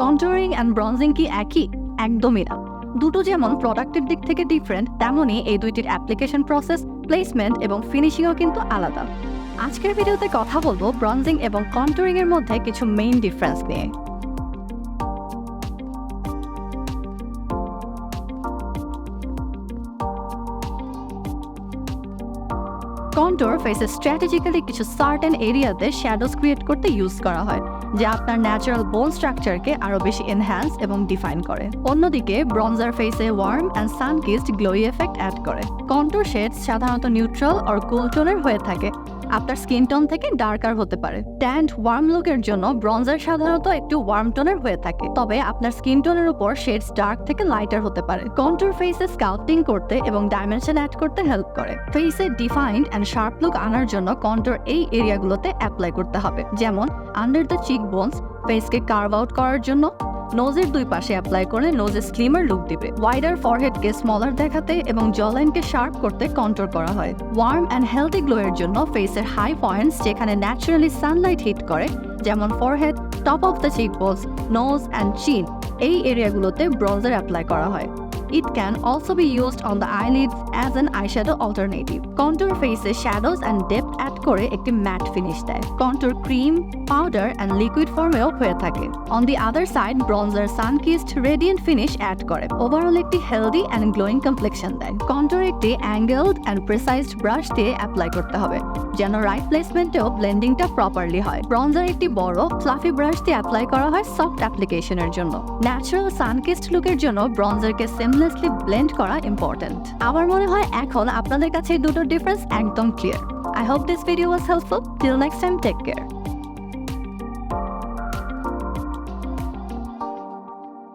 Contouring and ব্রঞ্জিং কি একই? একদমই না। দুটো যেমন প্রোডাক্টের দিক থেকে ডিফারেন্ট, তেমনই এই দুইটির অ্যাপ্লিকেশন প্রসেস, প্লেসমেন্ট এবং ফিনিশিংও কিন্তু আলাদা। আজকের ভিডিওতে কথা বলবো ব্রঞ্জিং এবং কন্টুরিং এর মধ্যে কিছু মেইন ডিফারেন্স নিয়ে। কন্টুর ফেসে স্ট্র্যাটেজিক্যালি কিছু সার্টেন এরিয়াতে শ্যাডোজ ক্রিয়েট করতে ইউজ করা হয়, যা আপনার ন্যাচারাল বোন স্ট্রাকচারকে আরো বেশি এনহ্যান্স এবং ডিফাইন করে। অন্যদিকে ব্রঞ্জার ফেসে warm and sunkissed glowy effect add করে। কন্টুর শেডস সাধারণত নিউট্রাল আর কুল টোনের হয়ে থাকে, আপনার স্কিন টোন থেকে ডার্কার হতে পারে। ট্যান্ড ওয়ার্ম লুকের জন্য ব্রঞ্জার সাধারণত একটু ওয়ার্ম টোনের হয়ে থাকে, তবে আপনার স্কিন টোনের উপর শেডস ডার্ক থেকে লাইটার হতে পারে। কন্টুর ফেসে স্কাল্পটিং করতে এবং ডাইমেনশন অ্যাড করতে হেল্প করে। ফেসে ডিফাইন্ড অ্যান্ড শার্প লুক আনার জন্য কন্টুর এই এরিয়াগুলোতে অ্যাপ্লাই করতে হবে, যেমন আন্ডার দ্য চিক বোনস ফেসকে কার্ভ আউট করার জন্য, নোজের দুই পাশে অ্যাপ্লাই করে নোজে স্লিমার লুক দিবে। ওয়াইডার ফরহেডকে স্মলার দেখাতে এবং জলাইনকে শার্প করতে কন্টুর করা হয়। ওয়ার্ম অ্যান্ড হেলদি গ্লো এর জন্য ফেসের হাই পয়েন্টস যেখানে ন্যাচারালি সানলাইট হিট করে, যেমন forehead, top of the chick bones, nose and chin, এই এরিয়াগুলোতে ব্রঞ্জার অ্যাপ্লাই করা হয়। It can also be used on the eyelids as an eyeshadow alternative. Contour face shadows and depth add করে একটি matte finish দেয়। Contour cream, powder and liquid formeও হয়ে থাকে। On the other side, bronzer sun-kissed radiant finish add করে। Overall একটি healthy and glowing complexion দেয়। Contour একটি angled and precise brush দিয়ে অ্যাপ্লাই করতে হবে, যেন রাইট প্লেসমেন্টেও ব্লেন্ডিংটা প্রপারলি হয়। ব্রঞ্জার একটি বড় ফ্লাফি ব্রাশ দিয়ে অ্যাপ্লাই করা হয় সফট অ্যাপ্লিকেশনের জন্য। ন্যাচারাল সানকিসড লুকের জন্য ব্রঞ্জারকে সিমলেসলি ব্লেন্ড করা ইম্পর্টেন্ট। আমার মনে হয় এখন আপনাদের কাছে এই দুটোর ডিফারেন্স একদম clear. I hope this video was helpful. Till next time, take care.